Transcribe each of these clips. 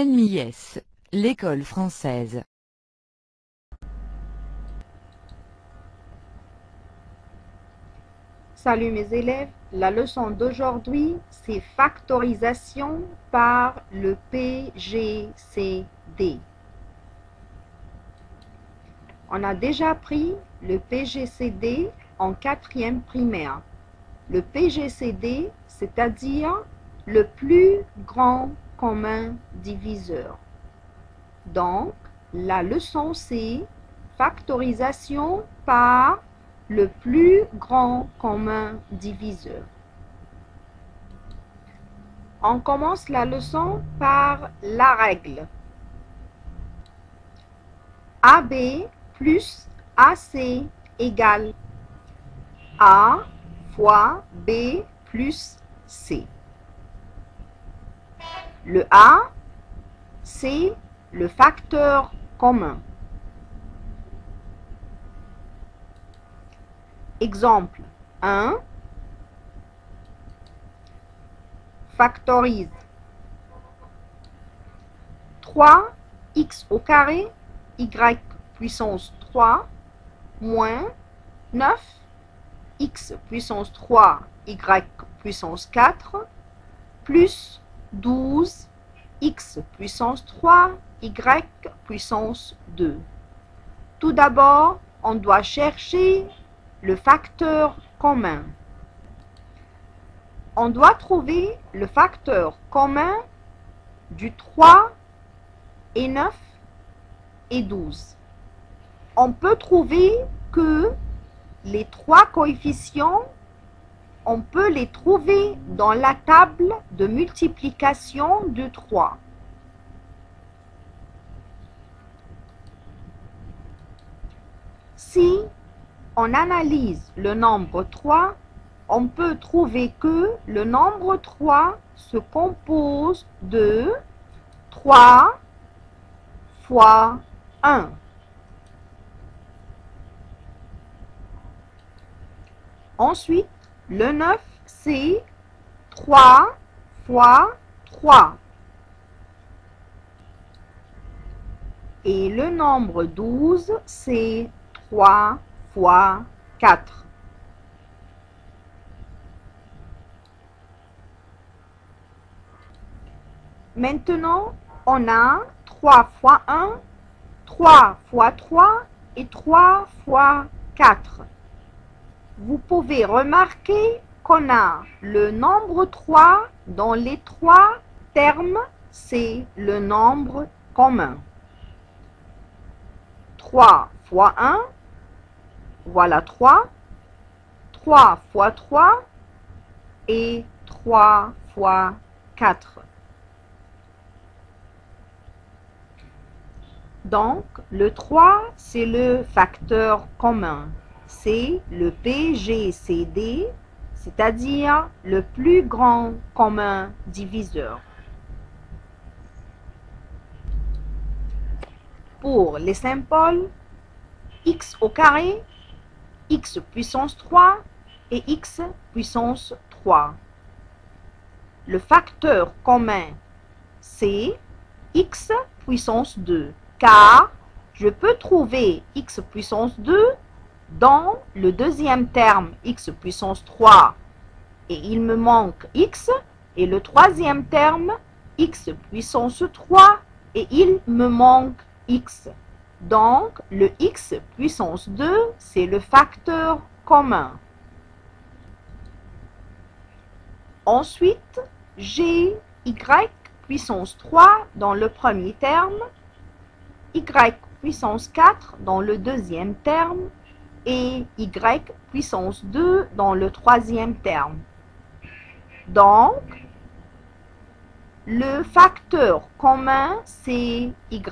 LMIS, l'école française. Salut mes élèves, la leçon d'aujourd'hui c'est factorisation par le PGCD. On a déjà pris le PGCD en 4e primaire. Le PGCD, c'est-à-dire le plus grand commun diviseur. Donc, la leçon c'est factorisation par le plus grand commun diviseur. On commence la leçon par la règle. AB plus AC égale A fois B plus C. Le A, c'est le facteur commun. Exemple 1. Factorise 3x au carré, y puissance 3, moins 9x puissance 3, y puissance 4, plus 12x puissance 3, y puissance 2. Tout d'abord, on doit chercher le facteur commun. On doit trouver le facteur commun du 3 et 9 et 12. On peut trouver que les trois coefficients, on peut les trouver dans la table de multiplication de 3. Si on analyse le nombre 3, on peut trouver que le nombre 3 se compose de 3 fois 1. Ensuite, le 9, c'est 3 fois 3. Et le nombre 12, c'est 3 fois 4. Maintenant, on a 3 fois 1, 3 fois 3 et 3 fois 4. Vous pouvez remarquer qu'on a le nombre 3 dans les trois termes, c'est le nombre commun. 3 fois 1, voilà 3. 3 fois 3 et 3 fois 4. Donc, le 3, c'est le facteur commun. C'est le PGCD, c'est-à-dire le plus grand commun diviseur. Pour les symboles, x au carré, x puissance 3 et x puissance 3. Le facteur commun, c'est x puissance 2. Car je peux trouver x puissance 2 dans le deuxième terme x puissance 3 et il me manque x, et le troisième terme x puissance 3 et il me manque x. Donc le x puissance 2, c'est le facteur commun. Ensuite, j'ai y puissance 3 dans le premier terme, y puissance 4 dans le deuxième terme et y puissance 2 dans le troisième terme. Donc, le facteur commun, c'est y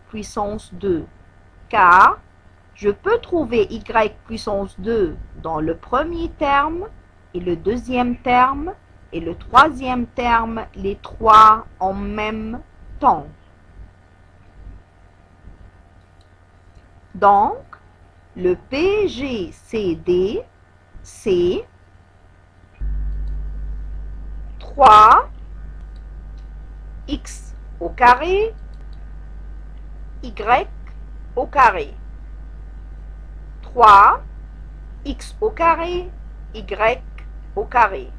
puissance 2, car je peux trouver y puissance 2 dans le premier terme et le deuxième terme et le troisième terme, les trois en même temps. Donc, le PGCD, c'est 3 x au carré, y au carré. 3, x au carré, y au carré.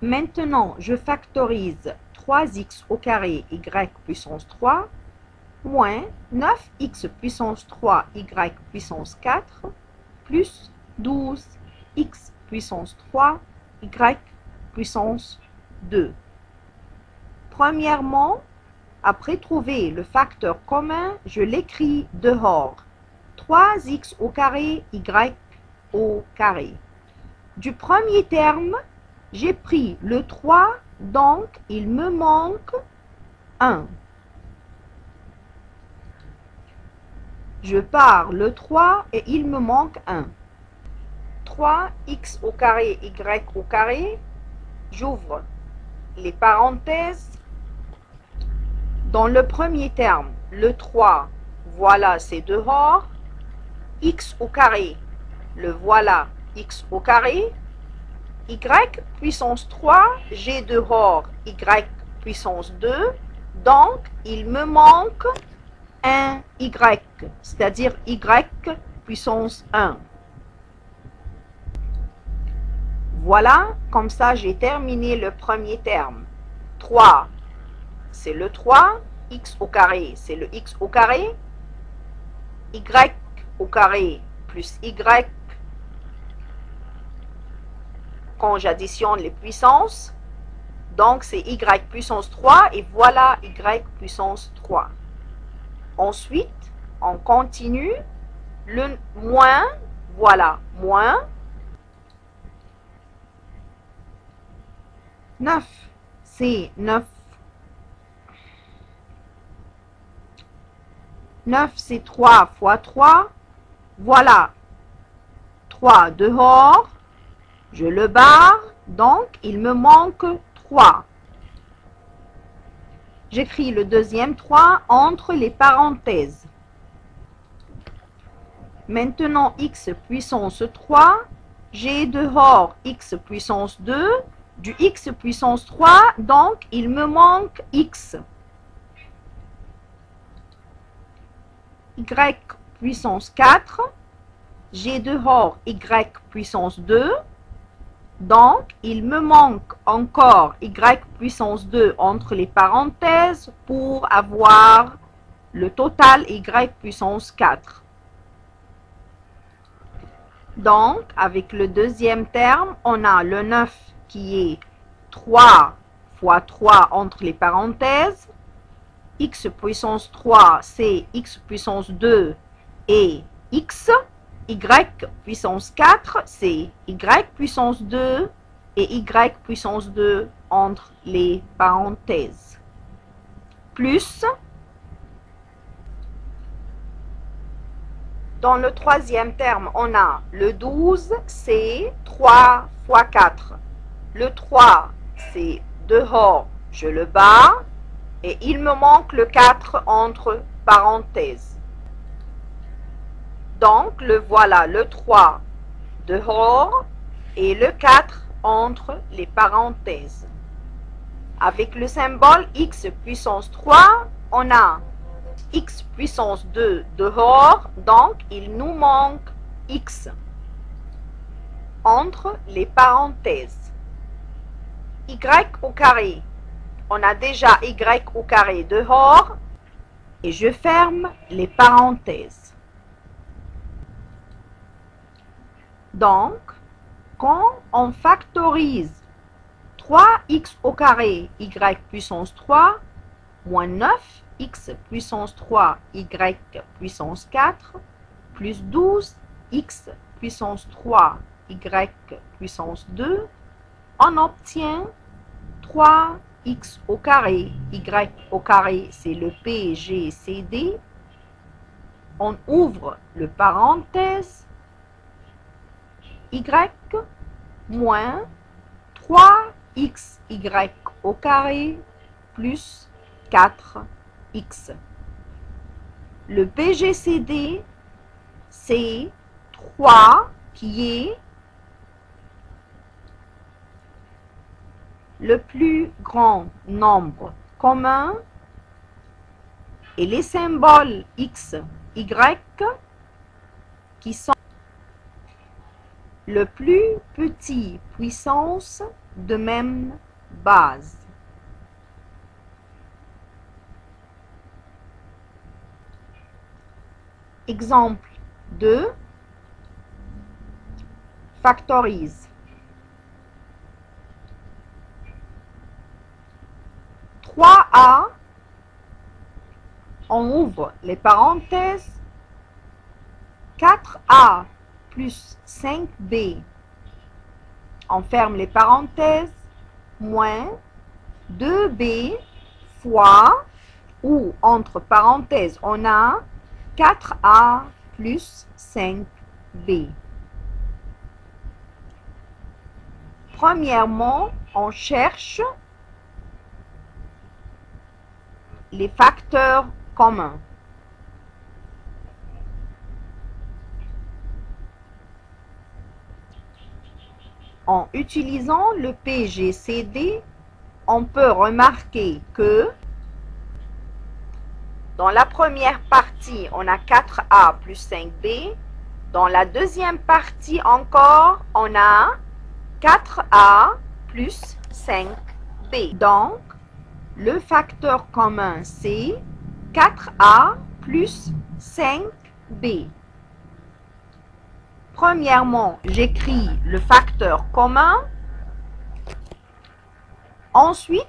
Maintenant, je factorise 3x au carré y puissance 3 moins 9x puissance 3 y puissance 4 plus 12x puissance 3 y puissance 2. Premièrement, après trouver le facteur commun, je l'écris dehors. 3x au carré y au carré. Du premier terme, j'ai pris le 3, donc il me manque 1. Je pars le 3 et il me manque 1. 3x au carré y au carré, j'ouvre les parenthèses. Dans le premier terme, le 3, voilà, c'est dehors. X au carré, le voilà, x au carré. Y puissance 3, j'ai dehors y puissance 2. Donc, il me manque un y, c'est-à-dire y puissance 1. Voilà, comme ça j'ai terminé le premier terme. 3, c'est le 3. X au carré, c'est le x au carré. Y au carré plus y quand j'additionne les puissances. Donc c'est y puissance 3 et voilà y puissance 3. Ensuite, on continue. Le moins, voilà, moins 9, c'est 9. 9, c'est 3 fois 3. Voilà, 3 dehors. Je le barre, donc il me manque 3. J'écris le deuxième 3 entre les parenthèses. Maintenant, x puissance 3, j'ai dehors x puissance 2, du x puissance 3, donc il me manque x. Y puissance 4, j'ai dehors y puissance 2, donc il me manque encore y puissance 2 entre les parenthèses pour avoir le total y puissance 4. Donc, avec le deuxième terme, on a le 9 qui est 3 fois 3 entre les parenthèses. X puissance 3, c'est x puissance 2 et x. Y puissance 4, c'est y puissance 2 et y puissance 2 entre les parenthèses. Plus, dans le troisième terme, on a le 12, c'est 3 fois 4. Le 3, c'est dehors, je le barre, et il me manque le 4 entre parenthèses. Donc, le voilà, le 3 dehors et le 4 entre les parenthèses. Avec le symbole x puissance 3, on a x puissance 2 dehors, donc il nous manque x entre les parenthèses. Y au carré, on a déjà y au carré dehors et je ferme les parenthèses. Donc, quand on factorise 3x au carré y puissance 3 moins 9x puissance 3 y puissance 4 plus 12x puissance 3 y puissance 2, on obtient 3x au carré y au carré, c'est le PGCD. On ouvre le parenthèse y moins 3xy au carré plus 4x. Le PGCD, c'est 3 qui est le plus grand nombre commun et les symboles x, y qui sont le plus petit puissance de même base. Exemple 2. Factorise. 3a, on ouvre les parenthèses, 4a plus 5b, on ferme les parenthèses, moins 2b fois, ou entre parenthèses, on a 4a plus 5b. Premièrement, on cherche les facteurs communs. En utilisant le PGCD, on peut remarquer que dans la première partie, on a 4a plus 5b. Dans la deuxième partie encore, on a 4a plus 5b. Donc, le facteur commun, c'est 4a plus 5b. Premièrement, j'écris le facteur commun. Ensuite,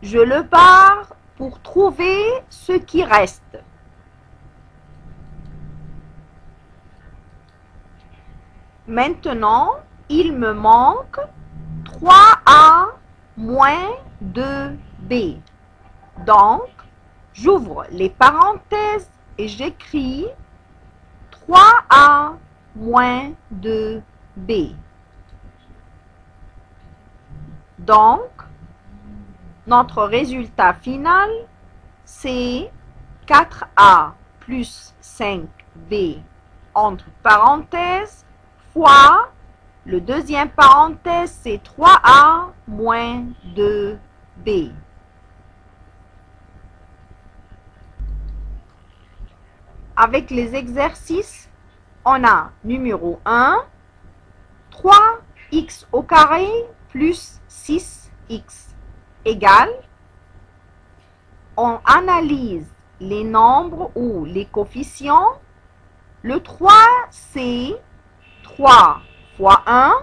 je le barre pour trouver ce qui reste. Maintenant, il me manque 3a moins 2b. Donc, j'ouvre les parenthèses et j'écris 3a moins 2b. Donc, notre résultat final, c'est 4a plus 5b entre parenthèses fois le deuxième parenthèse, c'est 3a moins 2b. Avec les exercices, on a numéro 1, 3x au carré plus 6x égale. On analyse les nombres ou les coefficients. Le 3, c'est 3 fois 1.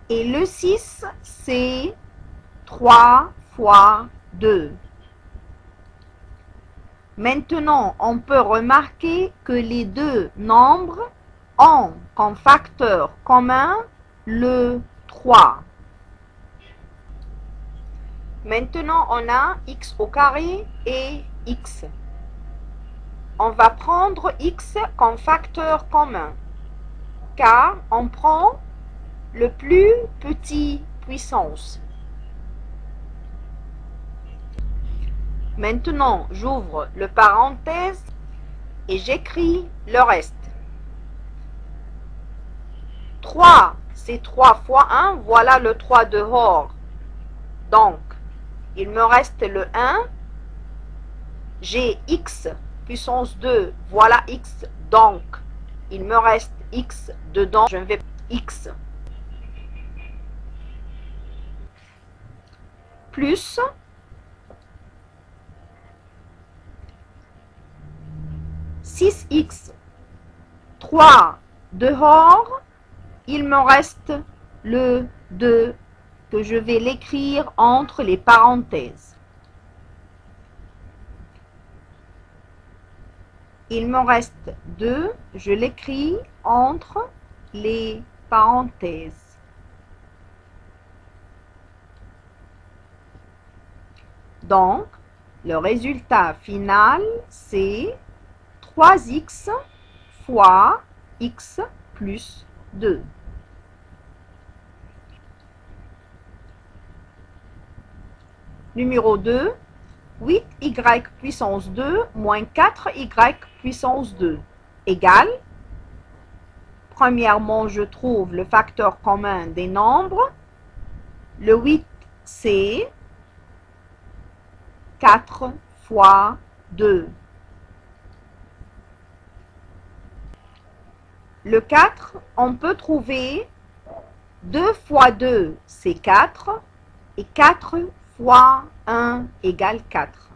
Et le 6, c'est 3 fois 2. Maintenant, on peut remarquer que les deux nombres ont comme facteur commun le 3. Maintenant, on a x au carré et x. On va prendre x comme facteur commun, car on prend le plus petit puissance. Maintenant, j'ouvre le parenthèse et j'écris le reste. 3, c'est 3 fois 1, voilà le 3 dehors. Donc, il me reste le 1. J'ai x puissance 2, voilà x, donc il me reste x dedans, je vais x plus 6x, 3 dehors, il me reste le 2 que je vais l'écrire entre les parenthèses. Il me reste 2, je l'écris entre les parenthèses. Donc, le résultat final, c'est 3x fois x plus 2. Numéro 2, 8y puissance 2 moins 4y puissance 2 égale premièrement, je trouve le facteur commun des nombres. Le 8, c'est 4 fois 2. Le 4, on peut trouver 2 fois 2, c'est 4, et 4 fois 1 égale 4.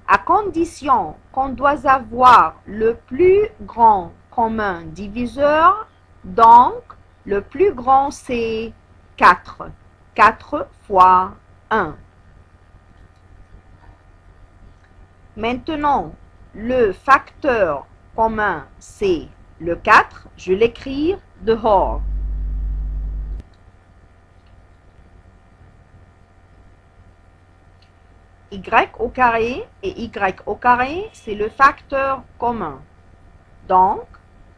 À condition qu'on doit avoir le plus grand commun diviseur, donc le plus grand c'est 4. 4 fois 1. Maintenant, le facteur commun c'est le 4. Je l'écris dehors. Y au carré et Y au carré, c'est le facteur commun. Donc,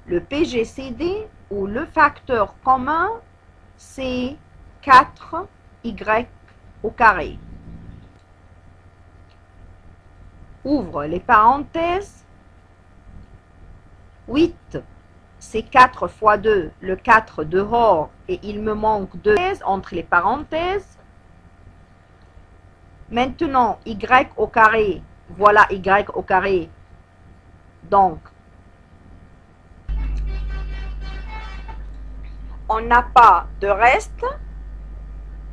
le PGCD ou le facteur commun, c'est 4Y au carré. Ouvre les parenthèses. 8, c'est 4 fois 2, le 4 dehors, et il me manque 2 entre les parenthèses. Maintenant, Y au carré, voilà Y au carré. Donc, on n'a pas de reste.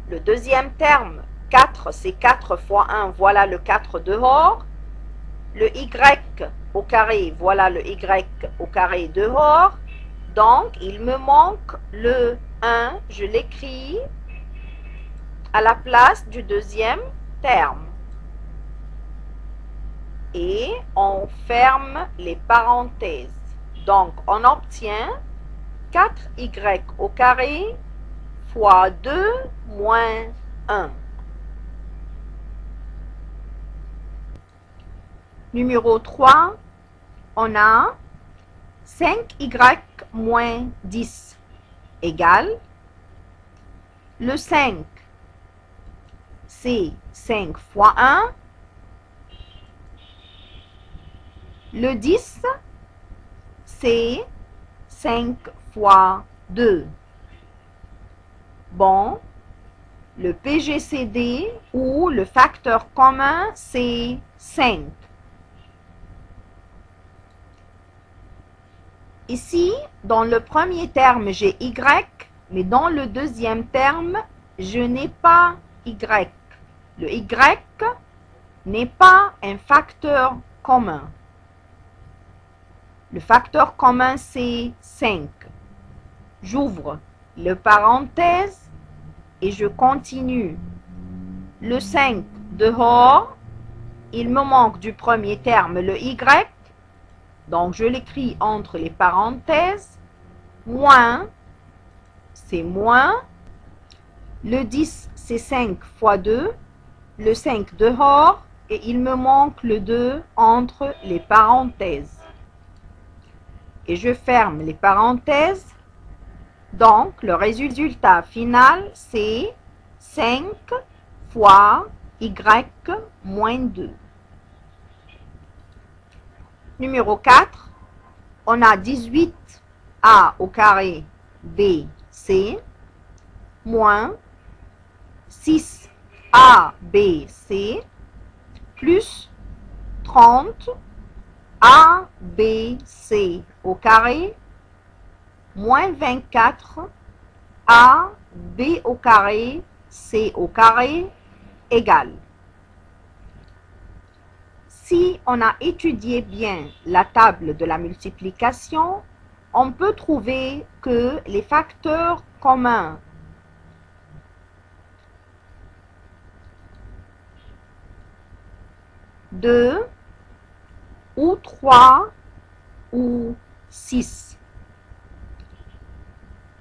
Le deuxième terme, 4, c'est 4 fois 1, voilà le 4 dehors. Le Y au carré, voilà le Y au carré dehors. Donc, il me manque le 1, je l'écris à la place du deuxième terme. Et on ferme les parenthèses. Donc, on obtient 4y au carré fois 2 moins 1. Numéro 3, on a 5y moins 10 égale le 5, c'est 5 fois 1. Le 10, c'est 5 fois 2. Bon, le PGCD ou le facteur commun, c'est 5. Ici, dans le premier terme, j'ai Y, mais dans le deuxième terme, je n'ai pas Y. Le Y n'est pas un facteur commun. Le facteur commun, c'est 5. J'ouvre le parenthèse et je continue. Le 5 dehors, il me manque du premier terme le Y. Donc, je l'écris entre les parenthèses. Moins, c'est moins. Le 10, c'est 5 fois 2. Le 5 dehors. Et il me manque le 2 entre les parenthèses. Et je ferme les parenthèses. Donc, le résultat final, c'est 5 fois Y moins 2. Numéro 4, on a 18A au carré B, C, moins 6A, B, C, plus 30 A, B, C au carré, moins 24 A, B au carré, C au carré, égale. Si on a étudié bien la table de la multiplication, on peut trouver que les facteurs communs de ou 3 ou 6,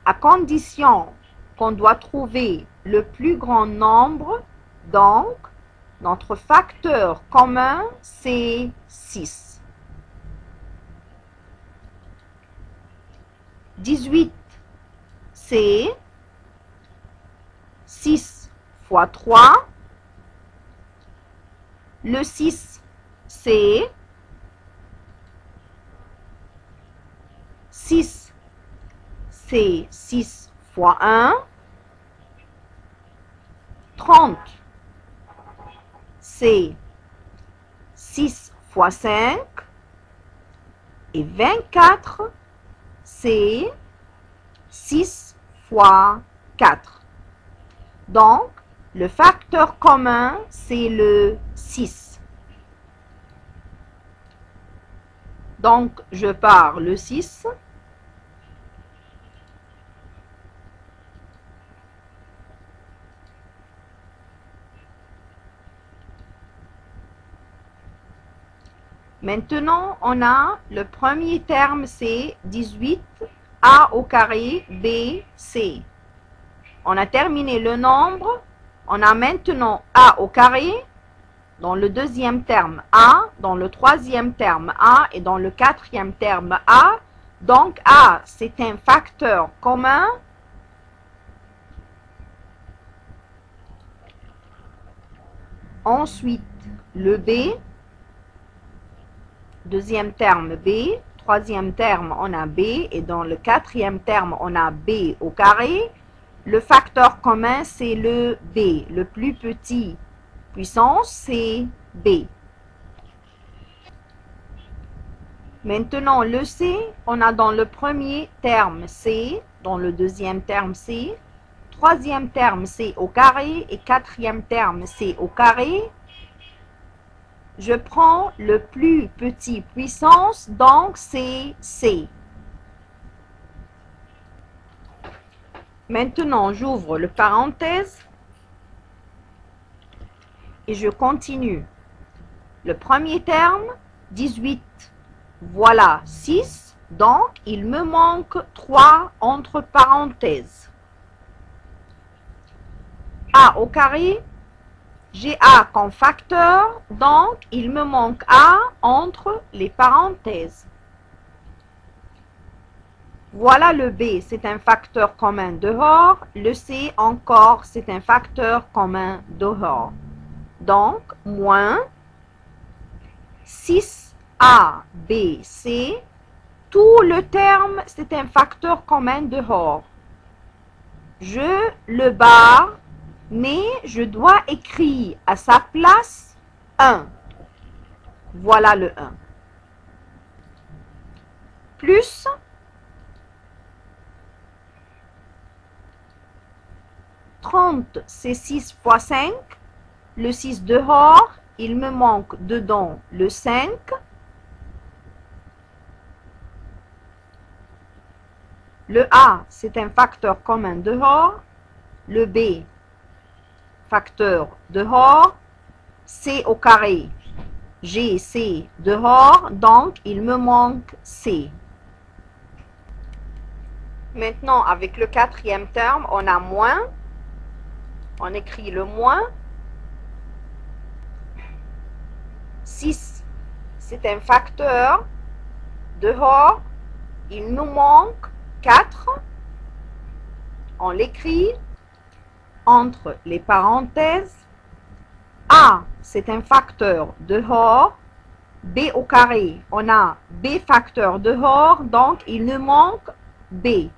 à condition qu'on doit trouver le plus grand nombre, donc notre facteur commun, c'est 6. 18, c'est 6 fois 3. Le 6, c'est 6 c'est 6 fois 1. 30, c'est 6 fois 5. Et 24, c'est 6 fois 4. Donc, le facteur commun, c'est le 6. Donc, je pars le 6. Maintenant, on a le premier terme, c'est 18, a au carré, b, c. On a terminé le nombre. On a maintenant a au carré. Dans le deuxième terme a, dans le troisième terme a et dans le quatrième terme a. Donc a, c'est un facteur commun. Ensuite, le b. Deuxième terme b. Troisième terme, on a b. Et dans le quatrième terme, on a b au carré. Le facteur commun, c'est le b. Le plus petit puissance, c'est b. Maintenant, le c, on a dans le premier terme c, dans le deuxième terme c, troisième terme c au carré et quatrième terme c au carré. Je prends le plus petit puissance, donc c'est c. Maintenant, j'ouvre le parenthèse et je continue. Le premier terme, 18. Voilà 6, donc il me manque 3 entre parenthèses. A au carré, j'ai A comme facteur, donc il me manque A entre les parenthèses. Voilà le B, c'est un facteur commun dehors. Le C encore, c'est un facteur commun dehors. Donc, moins 6A, B, C. Tout le terme, c'est un facteur commun dehors. Je le barre, mais je dois écrire à sa place 1. Voilà le 1. Plus 30, c'est 6 fois 5. Le 6 dehors, il me manque dedans le 5. Le A, c'est un facteur commun dehors. Le B, facteur dehors. C au carré, G, C dehors. Donc, il me manque C. Maintenant, avec le quatrième terme, on a moins. On écrit le moins. 6, c'est un facteur dehors. Il nous manque 4. On l'écrit entre les parenthèses. A, c'est un facteur dehors. B au carré, on a B facteur dehors, donc il nous manque B.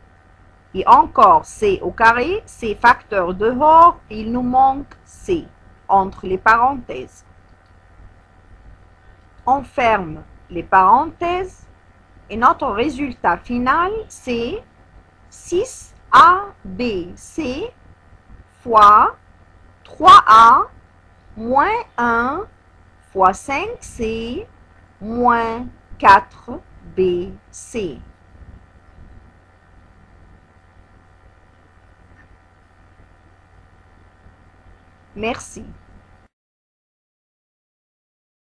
Et encore C au carré, C facteur dehors, il nous manque C entre les parenthèses. On ferme les parenthèses et notre résultat final, c'est 6ABC fois 3A moins 1 fois 5C moins 4BC. Merci.